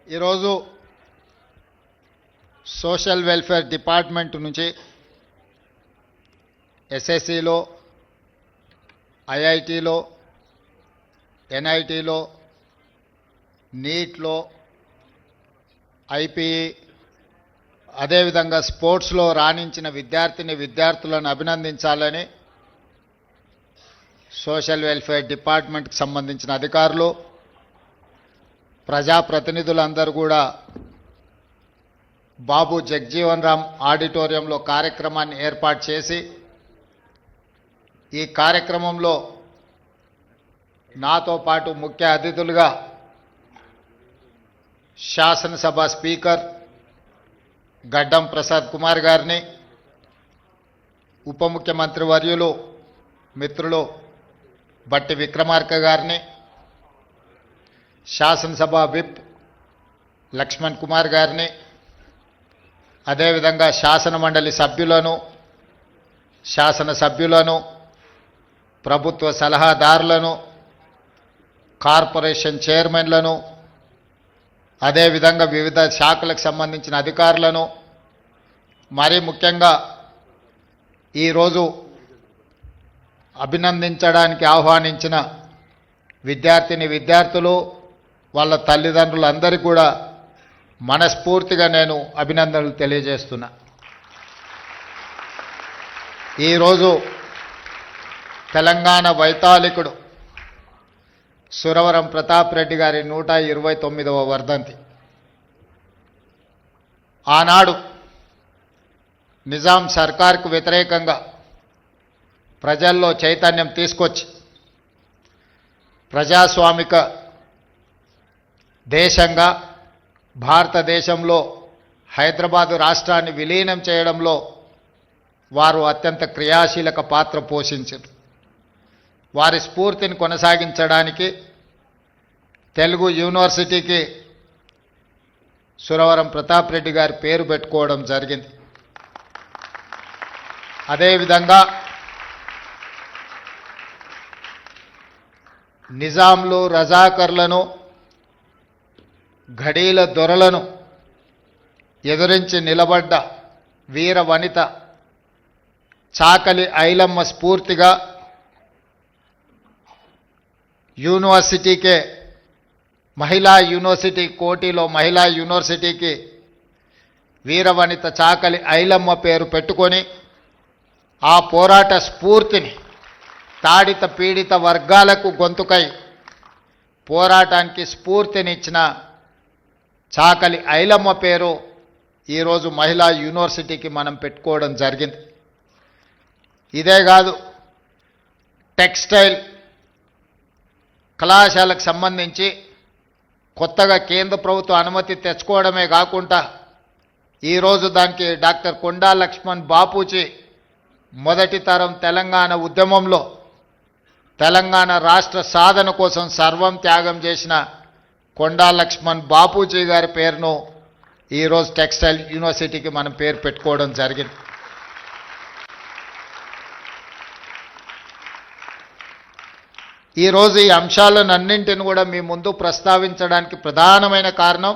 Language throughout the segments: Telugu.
ఈరోజు సోషల్ వెల్ఫేర్ డిపార్ట్మెంట్ నుంచి ఎస్ఎస్సిలో, ఐఐటిలో, ఎన్ఐటిలో, నీట్లో, ఐపీఈ, అదేవిధంగా స్పోర్ట్స్లో రాణించిన విద్యార్థులను అభినందించాలని సోషల్ వెల్ఫేర్ డిపార్ట్మెంట్కి సంబంధించిన అధికారులు, ప్రజాప్రతినిధులందరూ కూడా బాబు జగ్జీవన్ రామ్ ఆడిటోరియంలో కార్యక్రమాన్ని ఏర్పాటు చేసి ఈ కార్యక్రమంలో నాతో పాటు ముఖ్య అతిథులుగా శాసనసభ స్పీకర్ గడ్డం ప్రసాద్ కుమార్ గారిని, ఉప ముఖ్యమంత్రి వర్యులు మిత్రులు బట్టి విక్రమార్క గారిని, శాసనసభ విప్ లక్ష్మణ్ కుమార్ గారిని, అదేవిధంగా శాసన మండలి సభ్యులను, శాసనసభ్యులను, ప్రభుత్వ సలహాదారులను, కార్పొరేషన్ చైర్మన్లను, అదేవిధంగా వివిధ శాఖలకు సంబంధించిన అధికారులను, మరీ ముఖ్యంగా ఈరోజు అభినందించడానికి ఆహ్వానించిన విద్యార్థులు, వాళ్ళ తల్లిదండ్రులందరికీ కూడా మనస్ఫూర్తిగా నేను అభినందనలు తెలియజేస్తున్నా. ఈరోజు తెలంగాణ వైతాళికుడు సురవరం ప్రతాప్ రెడ్డి గారి 129వ వర్ధంతి. ఆనాడు నిజాం సర్కార్కు వ్యతిరేకంగా ప్రజల్లో చైతన్యం తీసుకొచ్చి ప్రజాస్వామిక దేశంగా భారతదేశంలో హైదరాబాదు రాష్ట్రాన్ని విలీనం చేయడంలో వారు అత్యంత క్రియాశీలక పాత్ర పోషించారు. వారి స్ఫూర్తిని కొనసాగించడానికి తెలుగు యూనివర్సిటీకి సురవరం ప్రతాప్ రెడ్డి గారి పేరు పెట్టుకోవడం జరిగింది. అదేవిధంగా నిజాంలు, రజాకర్లను, ఘడీల దొరలను ఎదురించి నిలబడ్డ వీర వనిత చాకలి ఐలమ్మ స్ఫూర్తిగా యూనివర్సిటీకే మహిళా యూనివర్సిటీ కోటిలో మహిళా యూనివర్సిటీకి వీరవనిత చాకలి ఐలమ్మ పేరు పెట్టుకొని ఆ పోరాట స్ఫూర్తిని తాడిత పీడిత వర్గాలకు గొంతుకై పోరాటానికి స్ఫూర్తినిచ్చిన చాకలి ఐలమ్మ పేరు ఈరోజు మహిళా యూనివర్సిటీకి మనం పెట్టుకోవడం జరిగింది. ఇదే కాదు, టెక్స్టైల్ కళాశాలకు సంబంధించి కొత్తగా కేంద్ర ప్రభుత్వం అనుమతి తెచ్చుకోవడమే కాకుండా ఈరోజు దానికి డాక్టర్ కొండా లక్ష్మణ్ బాపూజీ మొదటి తరం తెలంగాణ ఉద్యమంలో తెలంగాణ రాష్ట్ర సాధన కోసం సర్వం త్యాగం చేసిన కొండా లక్ష్మణ్ బాపూజీ గారి పేరును ఈరోజు టెక్స్టైల్ యూనివర్సిటీకి మనం పేరు పెట్టుకోవడం జరిగింది. ఈరోజు ఈ అంశాలన్నింటిని కూడా మీ ముందు ప్రస్తావించడానికి ప్రధానమైన కారణం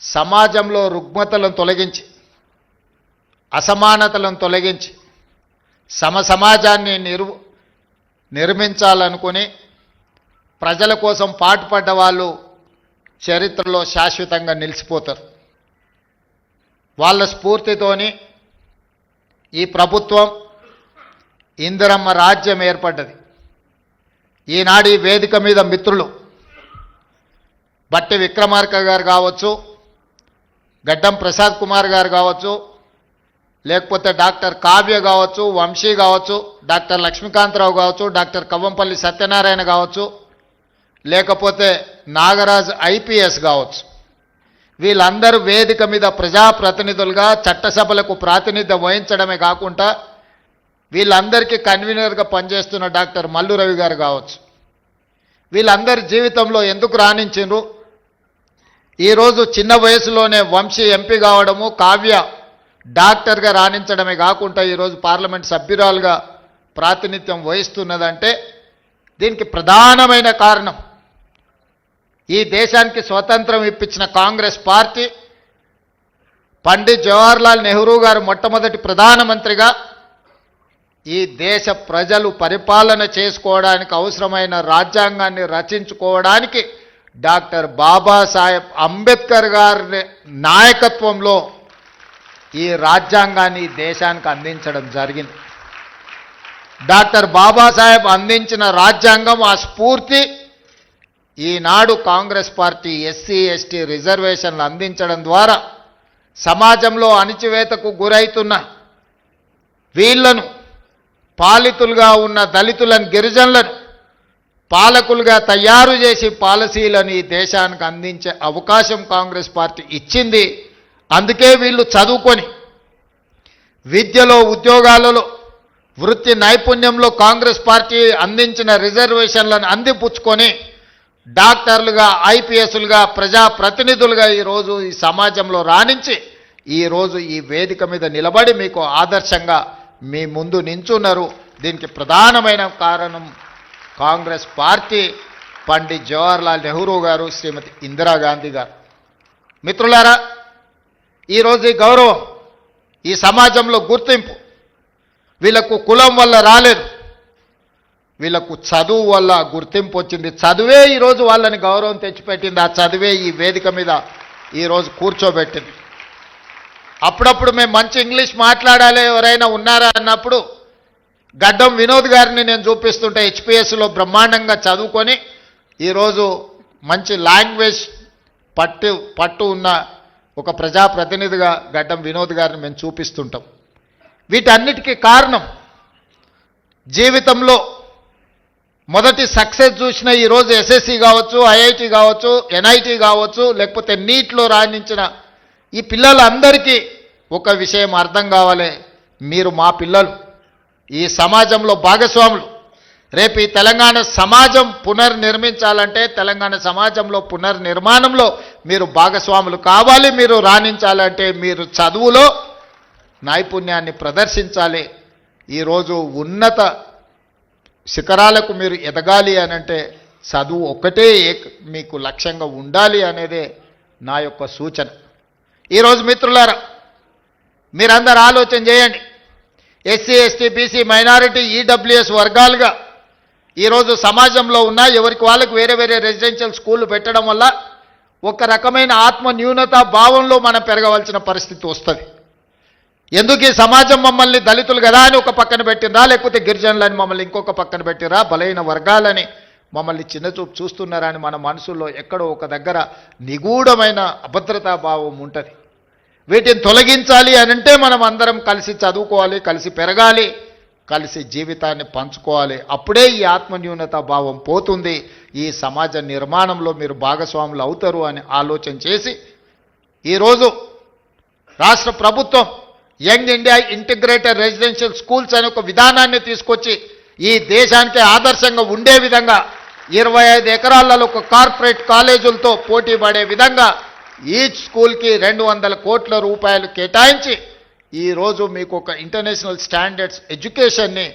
సమాజంలో రుగ్మతలను తొలగించి, అసమానతలను తొలగించి సమాజాన్ని నిర్మించాలనుకుని ప్రజల కోసం పాటుపడ్డ వాళ్ళు చరిత్రలో శాశ్వతంగా నిలిచిపోతారు. వాళ్ళ స్ఫూర్తితోని ఈ ప్రభుత్వం ఇందిరమ్మ రాజ్యం ఏర్పడ్డది. ఈనాడు ఈ వేదిక మీద మిత్రులు బట్టి విక్రమార్క గారు కావచ్చు, గడ్డం ప్రసాద్ కుమార్ గారు కావచ్చు, లేకపోతే డాక్టర్ కావ్య కావచ్చు, వంశీ కావచ్చు, డాక్టర్ లక్ష్మీకాంతరావు కావచ్చు, డాక్టర్ కవ్వంపల్లి సత్యనారాయణ కావచ్చు, లేకపోతే నాగరాజ్ ఐపీఎస్ కావచ్చు, వీళ్ళందరూ వేదిక మీద ప్రజాప్రతినిధులుగా చట్టసభలకు ప్రాతినిధ్యం వహించడమే కాకుండా వీళ్ళందరికీ కన్వీనర్గా పనిచేస్తున్న డాక్టర్ మల్లు రవి గారు కావచ్చు, వీళ్ళందరి జీవితంలో ఎందుకు రాణించిండ్రు? ఈరోజు చిన్న వయసులోనే వంశీ ఎంపీ కావడము, కావ్య డాక్టర్గా రాణించడమే కాకుండా ఈరోజు పార్లమెంట్ సభ్యురాలుగా ప్రాతినిధ్యం వహిస్తున్నదంటే దీనికి ప్రధానమైన కారణం ఈ దేశానికి స్వతంత్రం ఇప్పించిన కాంగ్రెస్ పార్టీ, పండిత్ జవహర్లాల్ నెహ్రూ గారు మొట్టమొదటి ప్రధానమంత్రిగా ఈ దేశ ప్రజలు పరిపాలన చేసుకోవడానికి అవసరమైన రాజ్యాంగాన్ని రచించుకోవడానికి డాక్టర్ బాబాసాహెబ్ అంబేద్కర్ గారి నాయకత్వంలో ఈ రాజ్యాంగాన్ని దేశానికి అందించడం జరిగింది. డాక్టర్ బాబాసాహెబ్ అందించిన రాజ్యాంగం, ఆ స్ఫూర్తి ఈనాడు కాంగ్రెస్ పార్టీ ఎస్సీ ఎస్టీ రిజర్వేషన్లు అందించడం ద్వారా సమాజంలో అణిచివేతకు గురైతున్న వీళ్లను, పాలితులుగా ఉన్న దళితులను, గిరిజనులను పాలకులుగా తయారు చేసి పాలసీలను ఈ దేశానికి అందించే అవకాశం కాంగ్రెస్ పార్టీ ఇచ్చింది. అందుకే వీళ్ళు చదువుకొని విద్యలో, ఉద్యోగాలలో, వృత్తి నైపుణ్యంలో కాంగ్రెస్ పార్టీ అందించిన రిజర్వేషన్లను అందిపుచ్చుకొని డాక్టర్లుగా, ఐపీఎస్లుగా, ప్రజాప్రతినిధులుగా ఈరోజు ఈ సమాజంలో రాణించి ఈరోజు ఈ వేదిక మీద నిలబడి మీకు ఆదర్శంగా మీ ముందు నించున్నారు. దీనికి ప్రధానమైన కారణం కాంగ్రెస్ పార్టీ, పండిత్ జవహర్లాల్ నెహ్రూ గారు, శ్రీమతి ఇందిరాగాంధీ గారు. మిత్రులారా, ఈరోజు ఈ గౌరవం, ఈ సమాజంలో గుర్తింపు వీళ్ళకు కులం వల్ల రాలేదు, వీళ్ళకు చదువు వల్ల గుర్తింపు వచ్చింది. చదువే ఈరోజు వాళ్ళని గౌరవం తెచ్చిపెట్టింది. ఆ చదువే ఈ వేదిక మీద ఈరోజు కూర్చోబెట్టింది. అప్పుడప్పుడు మేము మంచి ఇంగ్లీష్ మాట్లాడాలి ఎవరైనా ఉన్నారా అన్నప్పుడు గడ్డం వినోద్ గారిని నేను చూపిస్తుంటే హెచ్పిఎస్లో బ్రహ్మాండంగా చదువుకొని ఈరోజు మంచి లాంగ్వేజ్ పట్టు ఉన్న ఒక ప్రజాప్రతినిధిగా గడ్డం వినోద్ గారిని మేము చూపిస్తుంటాం. వీటన్నిటికీ కారణం జీవితంలో మొదటి సక్సెస్ చూసిన ఈరోజు ఎస్ఎస్సి కావచ్చు, ఐఐటి కావచ్చు, ఎన్ఐటి కావచ్చు, లేకపోతే నీట్లో రాణించిన ఈ పిల్లలందరికీ ఒక విషయం అర్థం కావాలి, మీరు మా పిల్లలు, ఈ సమాజంలో భాగస్వాములు. రేపు ఈ తెలంగాణ సమాజం పునర్నిర్మించాలంటే, తెలంగాణ సమాజంలో పునర్నిర్మాణంలో మీరు భాగస్వాములు కావాలి. మీరు రాణించాలంటే మీరు చదువులో నైపుణ్యాన్ని ప్రదర్శించాలి. ఈరోజు ఉన్నత శిఖరాలకు మీరు ఎదగాలి అనంటే చదువు ఒక్కటే మీకు లక్ష్యంగా ఉండాలి అనేదే నా యొక్క సూచన. ఈరోజు మిత్రులారా, మీరందరూ ఆలోచన చేయండి. SC ST BC minority EWS వర్గాలుగా ఈరోజు సమాజంలో ఉన్న ఎవరికి వాళ్ళకి వేరే వేరే రెసిడెన్షియల్ స్కూళ్ళు పెట్టడం వల్ల ఒక రకమైన ఆత్మ న్యూనత భావంలో మనం పెరగవలసిన పరిస్థితి వస్తుంది. ఎందుకు ఈ సమాజం మమ్మల్ని దళితులు కదా అని ఒక పక్కన పెట్టినరా, లేకపోతే గిరిజనులని మమ్మల్ని ఇంకొక పక్కన పెట్టిరా, బలైన వర్గాలని మమ్మల్ని చిన్నచూపు చూస్తున్నారా అని మన మనసులో ఎక్కడో ఒక దగ్గర నిగూఢమైన అభద్రతా భావం ఉంటుంది. వీటిని తొలగించాలి అనంటే మనం అందరం కలిసి చదువుకోవాలి, కలిసి పెరగాలి, కలిసి జీవితాన్ని పంచుకోవాలి. అప్పుడే ఈ ఆత్మన్యూనత భావం పోతుంది. ఈ సమాజ నిర్మాణంలో మీరు భాగస్వాములు అవుతారు అని ఆలోచన చేసి ఈరోజు రాష్ట్ర ప్రభుత్వం young India integrated residential schools అనే ఒక విధానాన్ని తీసుకొచ్చి ఈ దేశానికి ఆదర్శంగా ఉండే విధంగా 25 ఎకరాలలో ఒక కార్పొరేట్ కాలేజీలతో పోటీ పడే విధంగా ఈచ్ స్కూల్కి 200 కోట్ల రూపాయలు కేటాయించి ఈరోజు మీకు ఒక ఇంటర్నేషనల్ స్టాండర్డ్స్ ఎడ్యుకేషన్ని,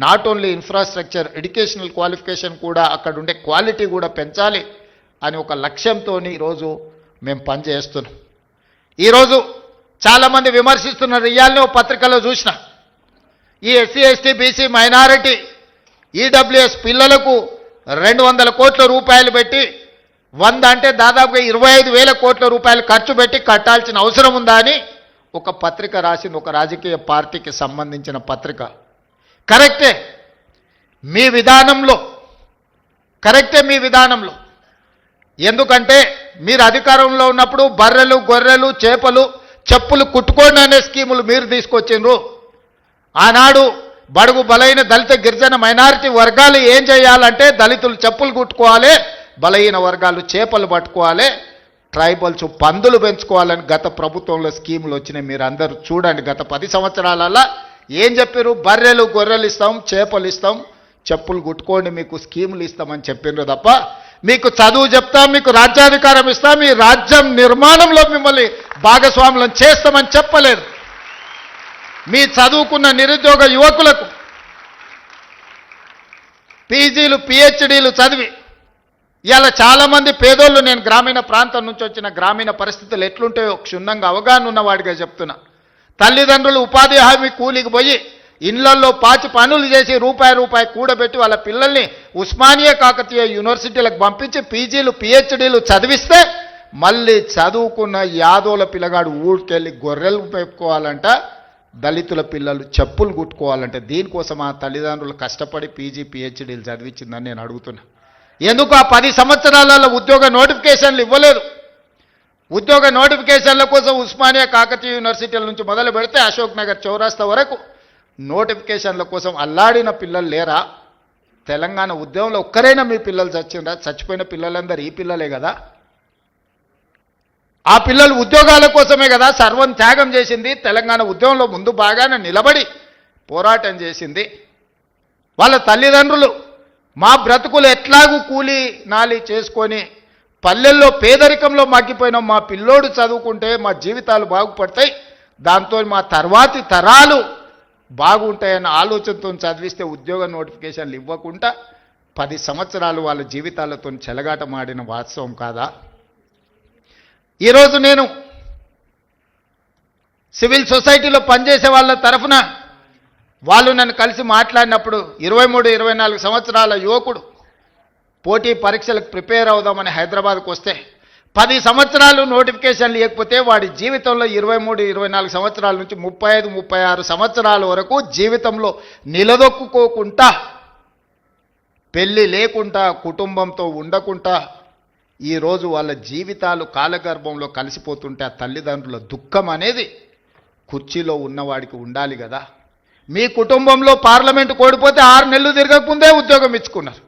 not only infrastructure, educational qualification కూడా, అక్కడ ఉండే క్వాలిటీ కూడా పెంచాలి అని ఒక లక్ష్యంతో ఈరోజు మేము పనిచేస్తున్నాం. ఈరోజు చాలామంది విమర్శిస్తున్నారు. ఇవాళ పత్రికలో చూసిన ఈ SC ST BC minority EWS పిల్లలకు 200 కోట్ల రూపాయలు పెట్టి 100 అంటే దాదాపుగా 25,000 కోట్ల రూపాయలు ఖర్చు పెట్టి కట్టాల్సిన అవసరం ఉందా అని ఒక పత్రిక రాసింది, ఒక రాజకీయ పార్టీకి సంబంధించిన పత్రిక. కరెక్టే మీ విధానంలో, ఎందుకంటే మీరు అధికారంలో ఉన్నప్పుడు బర్రెలు, గొర్రెలు, చేపలు, చెప్పులు కుట్టుకోండి అనే స్కీములు మీరు తీసుకొచ్చిండ్రు. ఆనాడు బడుగు బలైన దళిత గిరిజన మైనారిటీ వర్గాలు ఏం చేయాలంటే దళితులు చెప్పులు కుట్టుకోవాలి, బలహీన వర్గాలు చేపలు పట్టుకోవాలి, ట్రైబల్స్ పందులు పెంచుకోవాలని గత ప్రభుత్వంలో స్కీములు వచ్చినాయి. మీరు అందరూ చూడండి, గత 10 సంవత్సరాలలో ఏం చెప్పారు? బర్రెలు గొర్రెలు ఇస్తాం, చేపలు ఇస్తాం, చెప్పులు కుట్టుకోండి, మీకు స్కీములు ఇస్తామని చెప్పిండ్రు తప్ప మీకు చదువు చెప్తాం, మీకు రాజ్యాధికారం ఇస్తాం, మీ రాజ్యం నిర్మాణంలో మిమ్మల్ని భాగస్వాములను చేస్తామని చెప్పలేదు. మీ చదువుకున్న నిరుద్యోగ యువకులకు పీజీలు, పిహెచ్డీలు చదివి ఇవాళ చాలామంది పేదోళ్ళు, నేను గ్రామీణ ప్రాంతం నుంచి వచ్చిన, గ్రామీణ పరిస్థితులు ఎట్లుంటాయో క్షుణ్ణంగా అవగాహన ఉన్నవాడిగా చెప్తున్నా. తల్లిదండ్రులు ఉపాధి హామీ కూలికి పోయి ఇళ్లల్లో పాచి పనులు చేసి రూపాయి కూడబెట్టి వాళ్ళ పిల్లల్ని ఉస్మానియా కాకతీయ యూనివర్సిటీలకు పంపించి పీజీలు పిహెచ్డీలు చదివిస్తే మళ్ళీ చదువుకున్న యాదోల పిల్లగాడు ఊరికెళ్ళి గొర్రెలు పెట్టుకోవాలంట, దళితుల పిల్లలు చెప్పులు కుట్టుకోవాలంటే దీనికోసం ఆ తల్లిదండ్రులు కష్టపడి పీజీ పిహెచ్డీలు చదివించిందని నేను అడుగుతున్నా. ఎందుకు ఆ 10 సంవత్సరాలలో ఉద్యోగ నోటిఫికేషన్లు ఇవ్వలేదు? ఉద్యోగ నోటిఫికేషన్ల కోసం ఉస్మానియా కాకతీయ యూనివర్సిటీల నుంచి మొదలు పెడితే అశోక్ నగర్ చౌరాస్తా వరకు నోటిఫికేషన్ల కోసం అల్లాడిన పిల్లలు లేరా? తెలంగాణ ఉద్యమంలో ఒక్కరైనా మీ పిల్లలు చచ్చిందా? చచ్చిపోయిన పిల్లలందరూ ఈ పిల్లలే కదా. ఆ పిల్లలు ఉద్యోగాల కోసమే కదా సర్వం త్యాగం చేసింది. తెలంగాణ ఉద్యమంలో ముందు బాగానే నిలబడి పోరాటం చేసింది. వాళ్ళ తల్లిదండ్రులు మా బ్రతుకులు ఎట్లాగూ కూలి నాలి చేసుకొని పల్లెల్లో పేదరికంలో మగ్గిపోయిన మా పిల్లోడు చదువుకుంటే మా జీవితాలు బాగుపడతాయి, దాంతో మా తర్వాతి తరాలు బాగుంటాయన్న ఆలోచనతో చదివిస్తే ఉద్యోగ నోటిఫికేషన్లు ఇవ్వకుండా 10 సంవత్సరాలు వాళ్ళ జీవితాలతో చెలగాటమాడిన వాస్తవం కాదా? ఈరోజు నేను సివిల్ సొసైటీలో పనిచేసే వాళ్ళ తరఫున వాళ్ళు నన్ను కలిసి మాట్లాడినప్పుడు 23-24 సంవత్సరాల యువకుడు పోటీ పరీక్షలకు ప్రిపేర్ అవుదామని హైదరాబాద్కు వస్తే 10 సంవత్సరాలు నోటిఫికేషన్లు ఇవ్వకపోతే వాడి జీవితంలో 23-24 సంవత్సరాల నుంచి 35-36 సంవత్సరాల వరకు జీవితంలో నిలదొక్కుకోకుండా, పెళ్ళి లేకుండా, కుటుంబంతో ఉండకుండా ఈరోజు వాళ్ళ జీవితాలు కాలగర్భంలో కలిసిపోతుంటే ఆ తల్లిదండ్రుల దుఃఖం అనేది కుర్చీలో ఉన్నవాడికి ఉండాలి కదా. మీ కుటుంబంలో పార్లమెంటు కోడిపోతే 6 నెలలు తిరగకముందే ఉద్యోగం ఇచ్చుకున్నారు.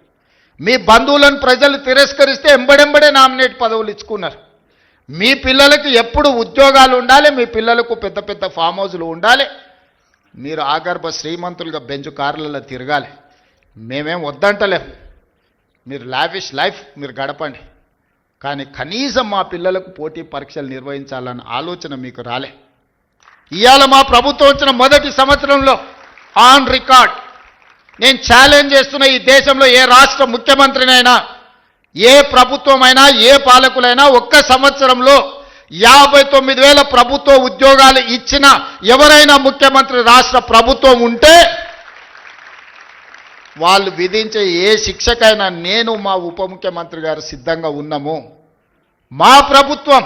మీ బంధువులను ప్రజలు తిరస్కరిస్తే ఎంబడెంబడే నామినేట్ పదవులు ఇచ్చుకున్నారు. మీ పిల్లలకి ఎప్పుడు ఉద్యోగాలు ఉండాలి, మీ పిల్లలకు పెద్ద పెద్ద ఫామ్ హౌజులు ఉండాలి, మీరు ఆగర్భ శ్రీమంతులుగా బెంచ్ కార్లలో తిరగాలి. మేమేం వద్దంటలేము, మీరు లావిష్ లైఫ్ మీరు గడపండి, కానీ కనీసం మా పిల్లలకు పోటీ పరీక్షలు నిర్వహించాలన్న ఆలోచన మీకు రాలే. ఇవాళ మా ప్రభుత్వం వచ్చిన మొదటి సంవత్సరంలో ఆన్ రికార్డ్ నేను ఛాలెంజ్ చేస్తున్న, ఈ దేశంలో ఏ రాష్ట్ర ముఖ్యమంత్రినైనా, ఏ ప్రభుత్వమైనా, ఏ పాలకులైనా ఒక్క సంవత్సరంలో 59,000 ప్రభుత్వ ఉద్యోగాలు ఇచ్చిన ఎవరైనా ముఖ్యమంత్రి రాష్ట్ర ప్రభుత్వం ఉంటే వాళ్ళు విధించే ఏ శిక్షకైనా నేను మా ఉప ముఖ్యమంత్రి గారు సిద్ధంగా ఉన్నాము. మా ప్రభుత్వం,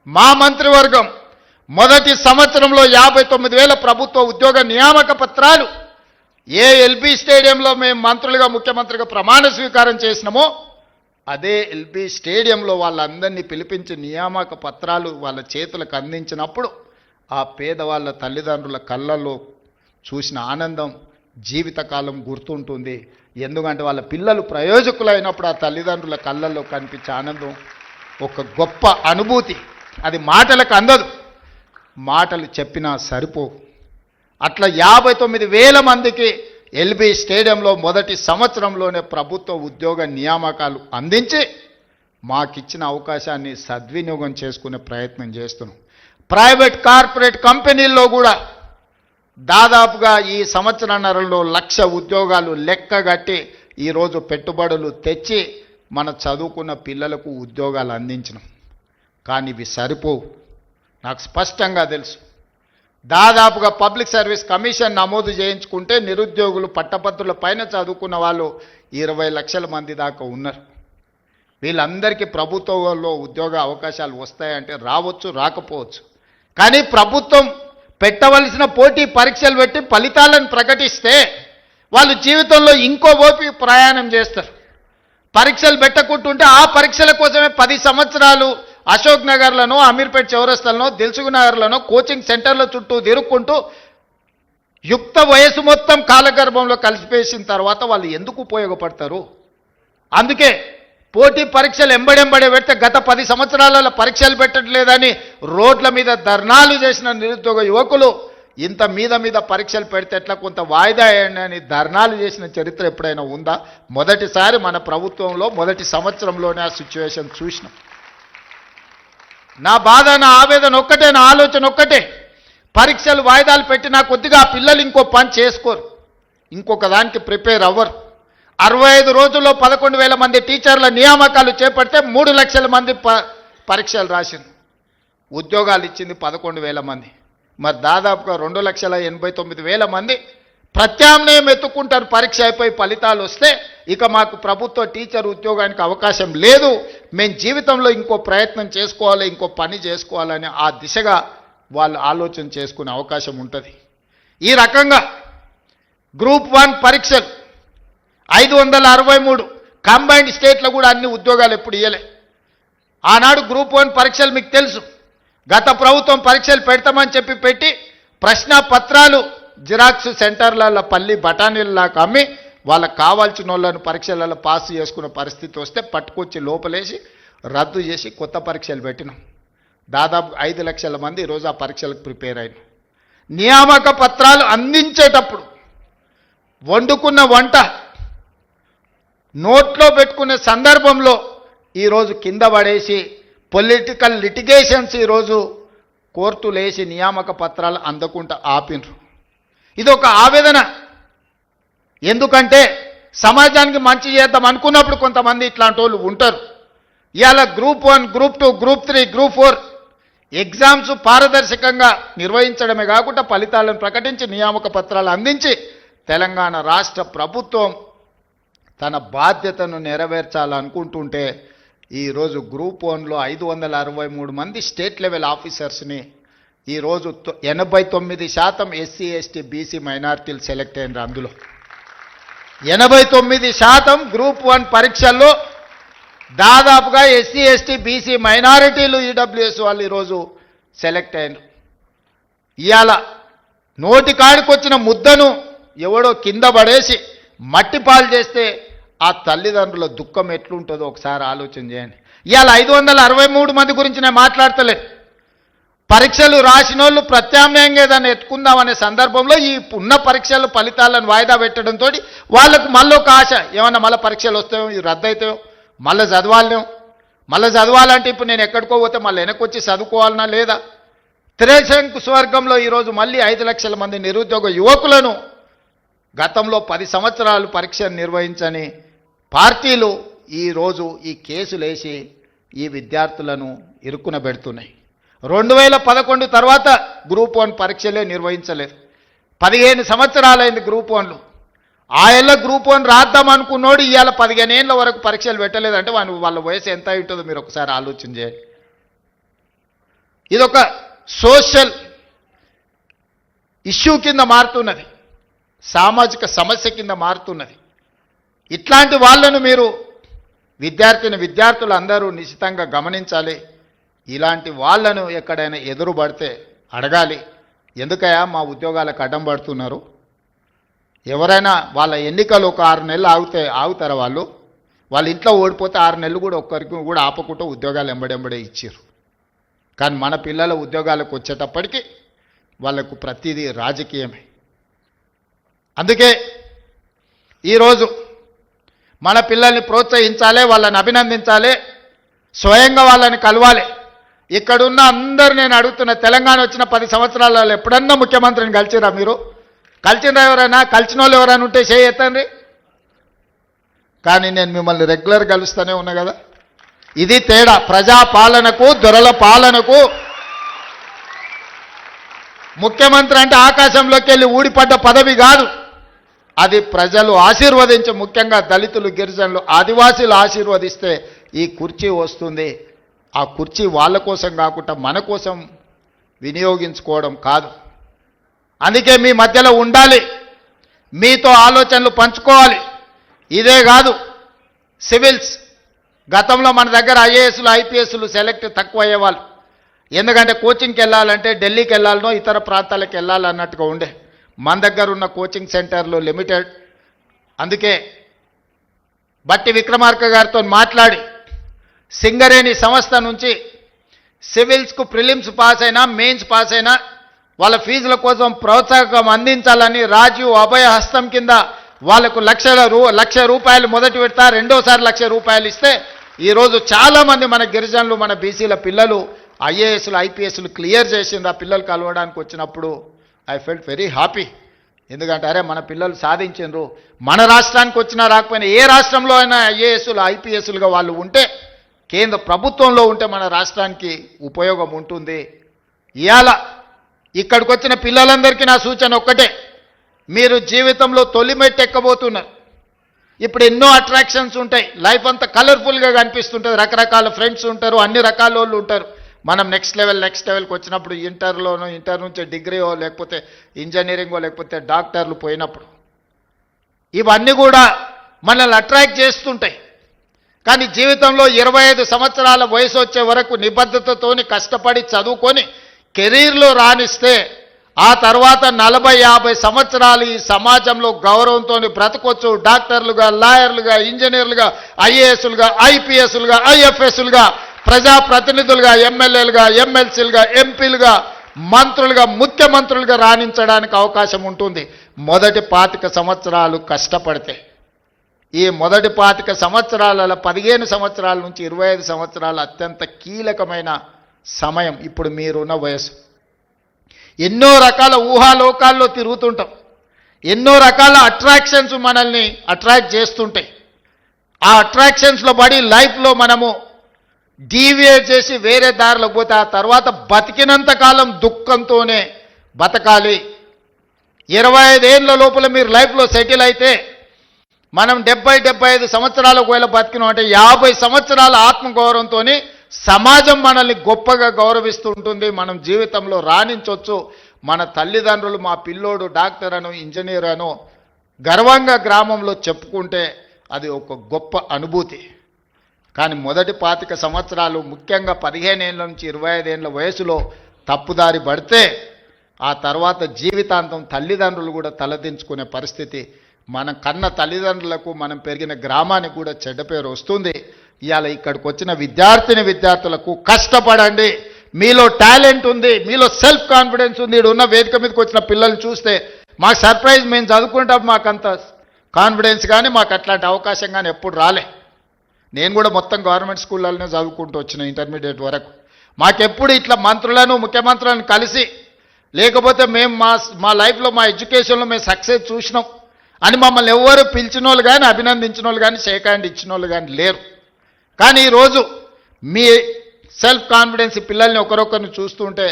మా మంత్రివర్గం మొదటి సంవత్సరంలో 59,000 ప్రభుత్వ ఉద్యోగ నియామక పత్రాలు ఏ ఎల్బీ స్టేడియంలో మేము మంత్రులుగా ముఖ్యమంత్రిగా ప్రమాణ స్వీకారం చేసినామో అదే ఎల్బీ స్టేడియంలో వాళ్ళందరినీ పిలిపించి నియామక పత్రాలు వాళ్ళ చేతులకు అందించినప్పుడు ఆ పేదవాళ్ళ తల్లిదండ్రుల కళ్ళల్లో చూసిన ఆనందం జీవితకాలం గుర్తుంటుంది. ఎందుకంటే వాళ్ళ పిల్లలు ప్రయోజకులైనప్పుడు ఆ తల్లిదండ్రుల కళ్ళల్లో కనిపించే ఆనందం ఒక గొప్ప అనుభూతి. అది మాటలకు అందదు, మాటలు చెప్పినా సరిపోవు. అట్లా 59,000 మందికి ఎల్బీ స్టేడియంలో మొదటి సంవత్సరంలోనే ప్రభుత్వ ఉద్యోగ నియామకాలు అందించి మాకిచ్చిన అవకాశాన్ని సద్వినియోగం చేసుకునే ప్రయత్నం చేస్తున్నాం. ప్రైవేట్ కార్పొరేట్ కంపెనీల్లో కూడా దాదాపుగా ఈ సంవత్సరన్నరలో 1,00,000 ఉద్యోగాలు లెక్కగట్టి ఈరోజు పెట్టుబడులు తెచ్చి మన చదువుకున్న పిల్లలకు ఉద్యోగాలు అందించినాం. కానీ ఇవి సరిపోవు, నాకు స్పష్టంగా తెలుసు. దాదాపుగా పబ్లిక్ సర్వీస్ కమిషన్ నమోదు చేయించుకుంటే నిరుద్యోగులు పట్టభద్రుల పైన చదువుకున్న వాళ్ళు 20 లక్షల మంది దాకా ఉన్నారు. వీళ్ళందరికీ ప్రభుత్వంలో ఉద్యోగ అవకాశాలు వస్తాయంటే రావచ్చు, రాకపోవచ్చు. కానీ ప్రభుత్వం పెట్టవలసిన పోటీ పరీక్షలు పెట్టి ఫలితాలను ప్రకటిస్తే వాళ్ళు జీవితంలో ఇంకో ఓపి ప్రయాణం చేస్తారు. పరీక్షలు పెట్టకుంటుంటే ఆ పరీక్షల కోసమే 10 సంవత్సరాలు అశోక్ నగర్లను, అమీర్పేట్ చౌరస్తాలను, దిల్సుఖ్ నగర్లను కోచింగ్ సెంటర్ల చుట్టూ తిరుక్కుంటూ యుక్త వయసు మొత్తం కాలగర్భంలో కలిసిపేసిన తర్వాత వాళ్ళు ఎందుకు ఉపయోగపడతారు? అందుకే పోటీ పరీక్షలు ఎంబడెంబడే పెడితే గత 10 సంవత్సరాలలో పరీక్షలు పెట్టట్లేదని రోడ్ల మీద ధర్నాలు చేసిన నిరుద్యోగ యువకులు ఇంత మీద పరీక్షలు పెడితే ఎట్లా కొంత వాయిదా వేయండి అని ధర్నాలు చేసిన చరిత్ర ఎప్పుడైనా ఉందా? మొదటిసారి మన ప్రభుత్వంలో మొదటి సంవత్సరంలోనే ఆ సిచ్యువేషన్ చూసినాం. నా బాధ, నా ఆవేదన ఒక్కటే, నా ఆలోచన ఒక్కటే, పరీక్షలు వాయిదాలు పెట్టినా కొద్దిగా ఆ పిల్లలు ఇంకో పని చేసుకోరు, ఇంకొక దానికి ప్రిపేర్ అవ్వరు. 65 రోజుల్లో 11,000 మంది టీచర్ల నియామకాలు చేపడితే 3 లక్షల మంది పరీక్షలు రాసింది. ఉద్యోగాలు ఇచ్చింది 11,000 మంది. మరి దాదాపుగా 2,89,000 మంది ప్రత్యామ్నాయం ఎత్తుకుంటారు. పరీక్ష అయిపోయి ఫలితాలు వస్తే ఇక మాకు ప్రభుత్వ టీచర్ ఉద్యోగానికి అవకాశం లేదు, మేము జీవితంలో ఇంకో ప్రయత్నం చేసుకోవాలి, ఇంకో పని చేసుకోవాలని ఆ దిశగా వాళ్ళు ఆలోచన చేసుకునే అవకాశం ఉంటుంది. ఈ రకంగా గ్రూప్ 1 పరీక్షలు 563 కంబైన్డ్ స్టేట్లో కూడా అన్ని ఉద్యోగాలు ఎప్పుడు ఇవ్వలే. ఆనాడు గ్రూప్ 1 పరీక్షలు మీకు తెలుసు, గత ప్రభుత్వం పరీక్షలు పెడతామని చెప్పి పెట్టి ప్రశ్న పత్రాలు జిరాక్స్ సెంటర్లలో పల్లి బఠానీలలాగా అమ్మి వాళ్ళకు కావాల్సిన వాళ్ళను పరీక్షలలో పాస్ చేసుకున్న పరిస్థితి వస్తే పట్టుకొచ్చి లోపలేసి రద్దు చేసి కొత్త పరీక్షలు పెట్టినాం. దాదాపు 5 లక్షల మంది ఈరోజు ఆ పరీక్షలకు ప్రిపేర్ అయినారు. నియామక పత్రాలు అందించేటప్పుడు వండుకున్న వంట నోట్లో పెట్టుకునే సందర్భంలో ఈరోజు కింద పడేసి పొలిటికల్ లిటిగేషన్స్ ఈరోజు కోర్టులు వేసి నియామక పత్రాలు అందకుండా ఆపినరు. ఇది ఒక ఆవేదన. ఎందుకంటే సమాజానికి మంచి చేద్దాం అనుకున్నప్పుడు కొంతమంది ఇట్లాంటి వాళ్ళు ఉంటారు. ఇవాళ group 1, group 2, group 3, group 4 exams పారదర్శకంగా నిర్వహించడమే కాకుండా ఫలితాలను ప్రకటించి నియామక పత్రాలు అందించి తెలంగాణ రాష్ట్ర ప్రభుత్వం తన బాధ్యతను నెరవేర్చాలనుకుంటుంటే ఈరోజు గ్రూప్ 1లో 563 మంది స్టేట్ లెవెల్ ఆఫీసర్స్ని ఈరోజు 89% ఎస్సీ ఎస్టీ బీసీ మైనారిటీలు సెలెక్ట్ అయినారు. అందులో 89% గ్రూప్ 1 పరీక్షల్లో దాదాపుగా ఎస్సీ ఎస్టీ బీసీ మైనారిటీలు ఈడబ్ల్యూఎస్ వాళ్ళు ఈరోజు సెలెక్ట్ అయినారు. ఇవాళ నోటి కాడికొచ్చిన ముద్దను ఎవడో కింద పడేసి మట్టి పాలు చేస్తే ఆ తల్లిదండ్రుల దుఃఖం ఎట్లుంటుందో ఒకసారి ఆలోచన చేయండి. ఇవాళ 563 మంది గురించి నేను మాట్లాడతలేదు. పరీక్షలు రాసిన వాళ్ళు ప్రత్యామ్నాయంగా ఏదైనా ఎత్తుకుందామనే సందర్భంలో ఈ ఉన్న పరీక్షల ఫలితాలను వాయిదా పెట్టడంతో వాళ్ళకు మళ్ళీ ఒక ఆశ, ఏమన్నా మళ్ళీ పరీక్షలు వస్తాయో, ఇది రద్దు అవుతాయో, మళ్ళీ చదవాలేం, మళ్ళీ చదవాలంటే ఇప్పుడు నేను ఎక్కడికో పోతే మళ్ళీ వెనకొచ్చి చదువుకోవాలన్నా లేదా. త్రిశంకు స్వర్గంలో ఈరోజు మళ్ళీ 5 లక్షల మంది నిరుద్యోగ యువకులను గతంలో 10 సంవత్సరాలు పరీక్షను నిర్వహించని పార్టీలు ఈరోజు ఈ కేసులు వేసి ఈ విద్యార్థులను ఇరుక్కున పెడుతున్నాయి. 2011 తర్వాత గ్రూప్ 1 పరీక్షలే నిర్వహించలేదు. 15 సంవత్సరాలైంది గ్రూప్ 1లో. ఆ ఏళ్ళ గ్రూప్ 1 రాద్దాం అనుకున్నోడు ఇవాళ 15 ఏళ్ళ వరకు పరీక్షలు పెట్టలేదంటే వాళ్ళ వయసు ఎంత ఉంటుందో మీరు ఒకసారి ఆలోచన చేయండి. ఇదొక సోషల్ ఇష్యూ కింద మారుతున్నది, సామాజిక సమస్య కింద మారుతున్నది. ఇట్లాంటి వాళ్ళను మీరు విద్యార్థులు అందరూ నిశ్చితంగా గమనించాలి. ఇలాంటి వాళ్ళను ఎక్కడైనా ఎదురుపడితే అడగాలి, ఎందుకయ్యా మా ఉద్యోగాలకు అడ్డం పడుతున్నారు? ఎవరైనా వాళ్ళ ఎన్నికలు ఒక 6 నెలలు ఆగుతారా? వాళ్ళ ఇంట్లో ఓడిపోతే 6 నెలలు కూడా ఒక్కరికి కూడా ఆపకుండా ఉద్యోగాలు ఎంబడెంబడే ఇచ్చారు. కానీ మన పిల్లల ఉద్యోగాలకు వచ్చేటప్పటికి వాళ్ళకు ప్రతిదీ రాజకీయమే. అందుకే ఈరోజు మన పిల్లల్ని ప్రోత్సహించాలి, వాళ్ళని అభినందించాలి, స్వయంగా వాళ్ళని కలవాలి. ఇక్కడున్న అందరు నేను అడుగుతున్న, తెలంగాణ వచ్చిన 10 సంవత్సరాలలో ఎప్పుడన్నా ముఖ్యమంత్రిని కలిసిరా? మీరు కలిసిరా? ఎవరైనా కలిసిన వాళ్ళు ఎవరైనా ఉంటే చేయొద్దండి. కానీ నేను మిమ్మల్ని రెగ్యులర్ కలుస్తూనే ఉన్నా కదా. ఇది తేడా. ప్రజాపాలనకు దొరల పాలనకు. ముఖ్యమంత్రి అంటే ఆకాశంలోకి వెళ్ళి ఊడిపడ్డ పదవి కాదు, అది ప్రజలు ఆశీర్వదించి, ముఖ్యంగా దళితులు, గిరిజనులు, ఆదివాసీలు ఆశీర్వదిస్తే ఈ కుర్చీ వస్తుంది. ఆ కుర్చీ వాళ్ళ కోసం కాకుండా మన కోసం వినియోగించుకోవడం కాదు. అందుకే మీ మధ్యలో ఉండాలి, మీతో ఆలోచనలు పంచుకోవాలి. ఇదే కాదు, సివిల్స్ గతంలో మన దగ్గర ఐఏఎస్లు ఐపీఎస్లు సెలెక్ట్ తక్కువ అయ్యేవాళ్ళు. ఎందుకంటే కోచింగ్కి వెళ్ళాలంటే ఢిల్లీకి వెళ్ళాలనో ఇతర ప్రాంతాలకు వెళ్ళాలన్నట్టుగా ఉండే. మన దగ్గర ఉన్న కోచింగ్ సెంటర్లు లిమిటెడ్. అందుకే బట్టి విక్రమార్క గారితో మాట్లాడి సింగరేణి సంస్థ నుంచి సివిల్స్కు ప్రిలిమ్స్ పాస్ అయినా మెయిన్స్ పాస్ అయినా వాళ్ళ ఫీజుల కోసం ప్రోత్సాహకం అందించాలని రాజీవ్ అభయ హస్తం కింద వాళ్లకు లక్ష రూపాయలు మొదటి విడత, రెండోసారి ₹1,00,000 ఇస్తే ఈరోజు చాలామంది మన గిరిజనులు, మన బీసీల పిల్లలు ఐఏఎస్లు ఐపీఎస్లు క్లియర్ చేసిండ్రు. ఆ పిల్లలు కలవడానికి వచ్చినప్పుడు ఐ ఫెల్ట్ వెరీ హ్యాపీ. ఎందుకంటే అరే మన పిల్లలు సాధించారు, మన రాష్ట్రానికి వచ్చినా రాకపోయినా ఏ రాష్ట్రంలో అయినా ఐఏఎస్లు ఐపీఎస్లుగా వాళ్ళు ఉంటే, కేంద్ర ప్రభుత్వంలో ఉంటే మన రాష్ట్రానికి ఉపయోగం ఉంటుంది. ఇవాళ ఇక్కడికి వచ్చిన పిల్లలందరికీ నా సూచన ఒక్కటే, మీరు జీవితంలో తొలి మెట్టు ఎక్కబోతున్నారు. ఇప్పుడు ఎన్నో అట్రాక్షన్స్ ఉంటాయి, లైఫ్ అంతా కలర్ఫుల్గా కనిపిస్తుంటుంది, రకరకాల ఫ్రెండ్స్ ఉంటారు, అన్ని రకాల వాళ్ళు ఉంటారు. మనం నెక్స్ట్ లెవెల్కి వచ్చినప్పుడు ఇంటర్ నుంచి డిగ్రీయో లేకపోతే ఇంజనీరింగో లేకపోతే డాక్టర్లు పోయినప్పుడు ఇవన్నీ కూడా మనల్ని అట్రాక్ట్ చేస్తుంటాయి. కానీ జీవితంలో 25 సంవత్సరాల వయసు వచ్చే వరకు నిబద్ధతతోని కష్టపడి చదువుకొని కెరీర్లో రాణిస్తే ఆ తర్వాత 40-50 సంవత్సరాలు ఈ సమాజంలో గౌరవంతో బ్రతకొచ్చు. డాక్టర్లుగా, లాయర్లుగా, ఇంజనీర్లుగా, ఐఏఎస్లుగా, ఐపీఎస్లుగా, ఐఎఫ్ఎస్లుగా, ప్రజాప్రతినిధులుగా, ఎమ్మెల్యేలుగా, ఎమ్మెల్సీలుగా, ఎంపీలుగా, మంత్రులుగా, ముఖ్యమంత్రులుగా రాణించడానికి అవకాశం ఉంటుంది మొదటి 25 సంవత్సరాలు కష్టపడితే. ఈ మొదటి 25 సంవత్సరాల 15 సంవత్సరాల నుంచి 25 సంవత్సరాలు అత్యంత కీలకమైన సమయం. ఇప్పుడు మీరున్న వయసు, ఎన్నో రకాల ఊహాలోకాల్లో తిరుగుతుంటాం, ఎన్నో రకాల అట్రాక్షన్స్ మనల్ని అట్రాక్ట్ చేస్తుంటాయి. ఆ అట్రాక్షన్స్లో పడి లైఫ్లో మనము డీవియేట్ చేసి వేరే దారిలోకి పోతే ఆ తర్వాత బతికినంత కాలం దుఃఖంతోనే బతకాలి. 25 ఏళ్ళ లోపల మీరు లైఫ్లో సెటిల్ అయితే, మనం 70-75 సంవత్సరాలు ఒకవేళ బతికినాం అంటే 50 సంవత్సరాల ఆత్మగౌరవంతో సమాజం మనల్ని గొప్పగా గౌరవిస్తూ ఉంటుంది. మనం జీవితంలో రాణించవచ్చు. మన తల్లిదండ్రులు మా పిల్లోడు డాక్టర్ అనో ఇంజనీర్ అనో గర్వంగా గ్రామంలో చెప్పుకుంటే అది ఒక గొప్ప అనుభూతి. కానీ మొదటి 25 సంవత్సరాలు, ముఖ్యంగా 15 ఏళ్ళ నుంచి 25 ఏళ్ళ వయసులో తప్పుదారి పడితే ఆ తర్వాత జీవితాంతం తల్లిదండ్రులు కూడా తలదించుకునే పరిస్థితి, మన కన్న తల్లిదండ్రులకు, మనం పెరిగిన గ్రామానికి కూడా చెడ్డ పేరు వస్తుంది. ఇవాళ ఇక్కడికి వచ్చిన విద్యార్థులకు కష్టపడండి. మీలో టాలెంట్ ఉంది, మీలో సెల్ఫ్ కాన్ఫిడెన్స్ ఉంది. ఇక్కడ ఉన్న వేదిక మీదకి వచ్చిన పిల్లలు చూస్తే మాకు సర్ప్రైజ్, మేము చదువుకుంటాం మాకంత కాన్ఫిడెన్స్ కానీ మాకు అట్లాంటి అవకాశం కానీ ఎప్పుడు రాలే. నేను కూడా మొత్తం గవర్నమెంట్ స్కూళ్ళలోనే చదువుకుంటూ వచ్చిన ఇంటర్మీడియట్ వరకు. మాకెప్పుడు ఇట్లా మంత్రులను, ముఖ్యమంత్రులను కలిసి లేకపోతే మేము మా లైఫ్లో, మా ఎడ్యుకేషన్లో మేము సక్సెస్ చూసినాం అని మమ్మల్ని ఎవరు పిలిచిన వాళ్ళు కానీ, అభినందించిన వాళ్ళు కానీ, షేక్ హ్యాండ్ ఇచ్చిన వాళ్ళు కానీ లేరు. కానీ ఈరోజు మీ సెల్ఫ్ కాన్ఫిడెన్స్ పిల్లల్ని ఒకరొకరిని చూస్తుంటే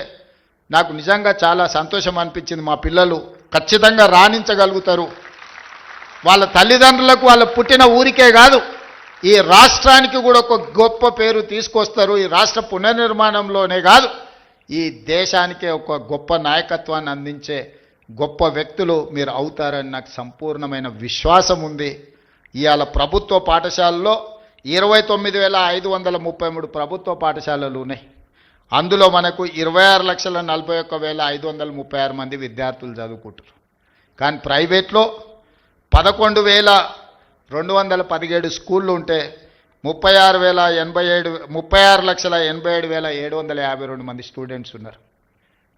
నాకు నిజంగా చాలా సంతోషం అనిపించింది. మా పిల్లలు ఖచ్చితంగా రాణించగలుగుతారు. వాళ్ళ తల్లిదండ్రులకు, వాళ్ళ పుట్టిన ఊరికే కాదు, ఈ రాష్ట్రానికి కూడా ఒక గొప్ప పేరు తీసుకొస్తారు. ఈ రాష్ట్ర పునర్నిర్మాణంలోనే కాదు, ఈ దేశానికే ఒక గొప్ప నాయకత్వాన్ని అందించే గొప్ప వ్యక్తులు మీరు అవుతారని నాకు సంపూర్ణమైన విశ్వాసం ఉంది. ఇవాళ ప్రభుత్వ పాఠశాలలో 29,533 ప్రభుత్వ పాఠశాలలు ఉన్నాయి. అందులో మనకు 26,41,536 మంది విద్యార్థులు చదువుకుంటారు. కానీ ప్రైవేట్లో 11,217 స్కూళ్ళు ఉంటే 36,87,752 మంది స్టూడెంట్స్ ఉన్నారు.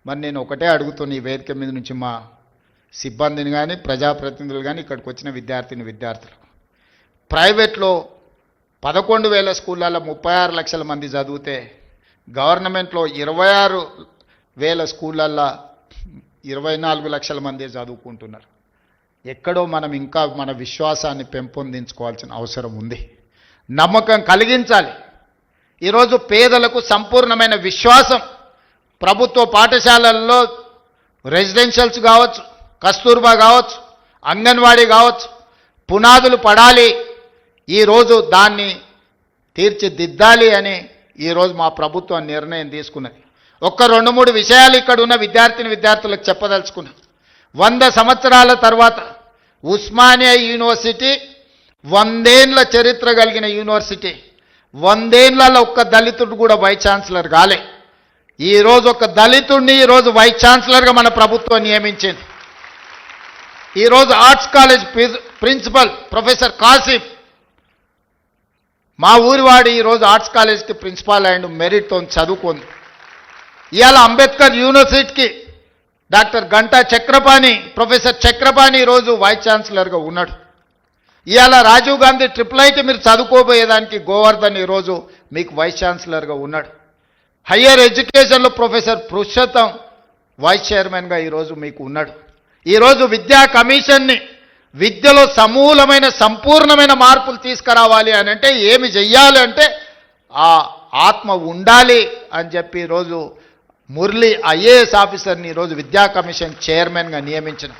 మరి నేను ఒకటే అడుగుతున్నా ఈ వేదిక మీద నుంచి మా సిబ్బందిని కానీ, ప్రజాప్రతినిధులు కానీ, ఇక్కడికి వచ్చిన విద్యార్థులు, ప్రైవేట్లో 11,000 స్కూళ్ళల్లో 36 లక్షల మంది చదివితే గవర్నమెంట్లో 26,000 స్కూళ్ళల్లో 24 లక్షల మంది చదువుకుంటున్నారు. ఎక్కడో మనం ఇంకా మన విశ్వాసాన్ని పెంపొందించుకోవాల్సిన అవసరం ఉంది. నమ్మకం కలిగించాలి. ఈరోజు పేదలకు సంపూర్ణమైన విశ్వాసం ప్రభుత్వ పాఠశాలల్లో, రెసిడెన్షియల్స్ కావచ్చు, కస్తూర్బా కావచ్చు, అంగన్వాడీ కావచ్చు, పునాదులు పడాలి. ఈరోజు దాన్ని తీర్చిదిద్దాలి అని ఈరోజు మా ప్రభుత్వం నిర్ణయం తీసుకున్నది. ఒక్క 2-3 విషయాలు ఇక్కడ ఉన్న విద్యార్థులకు చెప్పదలుచుకున్నాం. 100 సంవత్సరాల తర్వాత ఉస్మానియా యూనివర్సిటీ 100 ఏళ్ళ చరిత్ర కలిగిన యూనివర్సిటీ, 100 ఏళ్లలో ఒక్క దళితుడు కూడా వైస్ ఛాన్సలర్ కాలే. ఈరోజు ఒక దళితుడిని ఈరోజు వైస్ ఛాన్సలర్గా మన ప్రభుత్వం నియమించింది. ఈరోజు arts college principal professor Kasim, మా ఊరివాడు ఈరోజు ఆర్ట్స్ కాలేజ్కి ప్రిన్సిపాల్ అండ్ మెరిట్తో చదువుకుంది. ఇవాళ అంబేద్కర్ యూనివర్సిటీకి డాక్టర్ గంటా చక్రపాణి, ప్రొఫెసర్ చక్రపాణి ఈరోజు వైస్ ఛాన్సలర్గా ఉన్నాడు. ఇవాళ రాజీవ్ గాంధీ IIIT మీరు చదువుకోబోయేదానికి గోవర్ధన్ ఈరోజు మీకు వైస్ ఛాన్సలర్గా ఉన్నాడు. హయ్యర్ ఎడ్యుకేషన్లో ప్రొఫెసర్ పురుషోత్తం వైస్ చైర్మన్గా ఈరోజు మీకు ఉన్నాడు. ఈరోజు విద్యా కమిషన్ని విద్యలో సమూలమైన సంపూర్ణమైన మార్పులు తీసుకురావాలి అని అంటే ఏమి చెయ్యాలి అంటే ఆ ఆత్మ ఉండాలి అని చెప్పి ఈరోజు మురళి ఐఏఎస్ ఆఫీసర్ని ఈరోజు విద్యా కమిషన్ చైర్మన్గా నియమించిన.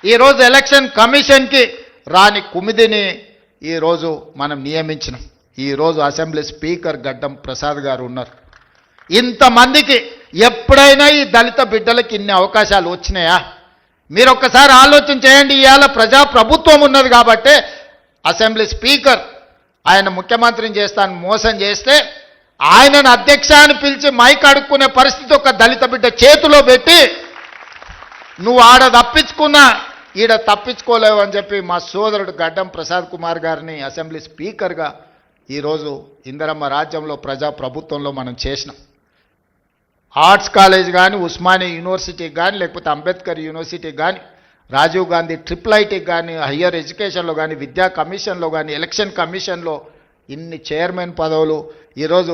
ఈరోజు ఎలక్షన్ కమిషన్కి రాని కుమిదిని ఈరోజు మనం నియమించినాం. ఈరోజు అసెంబ్లీ స్పీకర్ గడ్డం ప్రసాద్ గారు ఉన్నారు. ఇంతమందికి ఎప్పుడైనా ఈ దళిత బిడ్డలకి ఇన్ని అవకాశాలు వచ్చినాయా? మీరు ఒక్కసారి ఆలోచన చేయండి. ఇవాళ ప్రజాప్రభుత్వం ఉన్నది కాబట్టి అసెంబ్లీ స్పీకర్ ఆయన ముఖ్యమంత్రిని చేస్తాను మోసం చేస్తే ఆయనను అధ్యక్ష అని పిలిచి మైక్ అడుక్కునే పరిస్థితి ఒక దళిత బిడ్డ చేతిలో పెట్టి నువ్వు ఆడ తప్పించుకున్నా ఈడ తప్పించుకోలేవు అని చెప్పి మా సోదరుడు గడ్డం ప్రసాద్ కుమార్ గారిని అసెంబ్లీ స్పీకర్గా ఈరోజు ఇందిరమ్మ రాజ్యంలో ప్రజాప్రభుత్వంలో మనం చేసినాం. ఆర్ట్స్ కాలేజ్ కానీ, ఉస్మానియా యూనివర్సిటీకి కానీ, లేకపోతే అంబేద్కర్ యూనివర్సిటీకి కానీ, రాజీవ్ గాంధీ ఐఐటికి కానీ, హయ్యర్ ఎడ్యుకేషన్లో కానీ, విద్యా కమిషన్లో కానీ, ఎలక్షన్ కమిషన్లో ఇన్ని చైర్మన్ పదవులు. ఈరోజు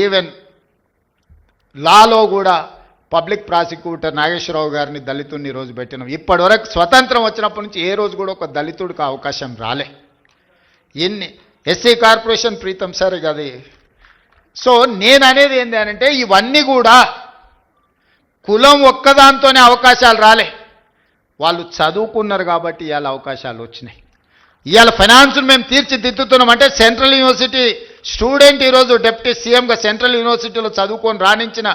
ఈవెన్ లాలో కూడా పబ్లిక్ ప్రాసిక్యూటర్ నాగేశ్వరరావు గారిని దళితుడిని ఈరోజు పెట్టినాం. ఇప్పటివరకు స్వతంత్రం వచ్చినప్పటి నుంచి ఏ రోజు కూడా ఒక దళితుడికి అవకాశం రాలే. ఇన్ని ఎస్సీ కార్పొరేషన్ ప్రీతం సార్ అది. సో నేను అనేది ఏంటి అంటే ఇవన్నీ కూడా కులం ఒక్కదాంతోనే అవకాశాలు రాలే, వాళ్ళు చదువుకున్నారు కాబట్టి ఇవాళ అవకాశాలు వచ్చినాయి. ఇవాళ ఫైనాన్స్ను మేము తీర్చిదిద్దుతున్నాం అంటే సెంట్రల్ యూనివర్సిటీ స్టూడెంట్ ఈరోజు డిప్యూటీ సీఎంగా సెంట్రల్ యూనివర్సిటీలో చదువుకొని రాణించిన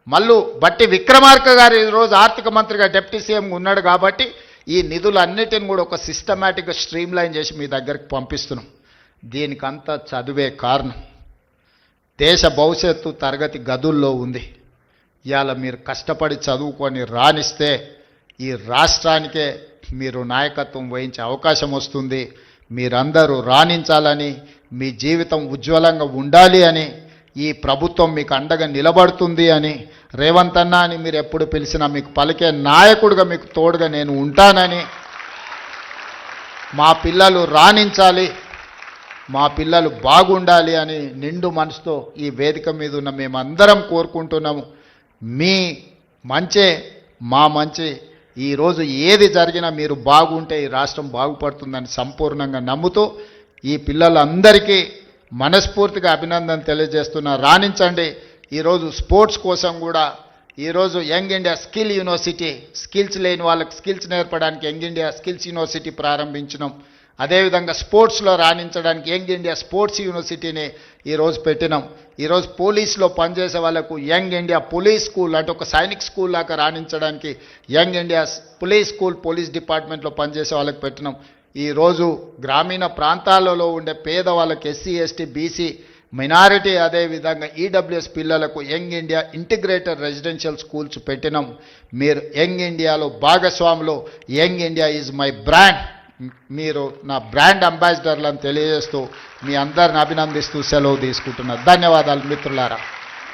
మల్లు బట్టి విక్రమార్క గారు ఈరోజు ఆర్థిక మంత్రిగా డిప్యూటీ సీఎంగా ఉన్నాడు కాబట్టి ఈ నిధులన్నిటిని కూడా ఒక సిస్టమేటిక్గా స్ట్రీమ్లైన్ చేసి మీ దగ్గరికి పంపిస్తున్నాం. దీనికంతా చదువే కారణం. దేశ భవిష్యత్తు తరగతి గదుల్లో ఉంది. ఇవాళ మీరు కష్టపడి చదువుకొని రాణిస్తే ఈ రాష్ట్రానికే మీరు నాయకత్వం వహించే అవకాశం వస్తుంది. మీరందరూ రాణించాలని, మీ జీవితం ఉజ్వలంగా ఉండాలి అని, ఈ ప్రభుత్వం మీకు అండగా నిలబడుతుంది అని, రేవంత్ అన్న అని మీరు ఎప్పుడు పిలిచినా మీకు పలికే నాయకుడిగా మీకు తోడుగా నేను ఉంటానని, మా పిల్లలు రాణించాలి, మా పిల్లలు బాగుండాలి అని నిండు మనసుతో ఈ వేదిక మీద ఉన్న మేమందరం కోరుకుంటున్నాము. మీ మంచే మా మంచి. ఈరోజు ఏది జరిగినా మీరు బాగుంటే ఈ రాష్ట్రం బాగుపడుతుందని సంపూర్ణంగా నమ్ముతూ ఈ పిల్లలందరికీ మనస్ఫూర్తిగా అభినందన తెలియజేస్తున్నా. రాణించండి. ఈరోజు స్పోర్ట్స్ కోసం కూడా ఈరోజు young India skill university, skills లేని వాళ్ళకి స్కిల్స్ నేర్పడానికి యంగ్ ఇండియా స్కిల్స్ యూనివర్సిటీ ప్రారంభించినాం. అదేవిధంగా స్పోర్ట్స్లో రాణించడానికి యంగ్ ఇండియా స్పోర్ట్స్ యూనివర్సిటీని ఈరోజు పెట్టినాం. ఈరోజు పోలీసులో పనిచేసే వాళ్ళకు యంగ్ ఇండియా పోలీస్ స్కూల్ అంటే ఒక సైనిక్ స్కూల్ లాగా రాణించడానికి young India police school police డిపార్ట్మెంట్లో పనిచేసే వాళ్ళకి పెట్టినాం. ఈరోజు గ్రామీణ ప్రాంతాలలో ఉండే పేదవాళ్ళకి ఎస్సీ ఎస్టీ బీసీ మైనారిటీ అదేవిధంగా ఈడబ్ల్యూఎస్ పిల్లలకు young India integrated residential schools పెట్టినాం. మీరు యంగ్ ఇండియాలో భాగస్వాములు. Young India is my brand. మీరు నా బ్రాండ్ అంబాసిడర్లను తెలియజేస్తూ మీ అందరిని అభినందిస్తూ సెలవు తీసుకుంటున్నారు. ధన్యవాదాలు మిత్రులారా.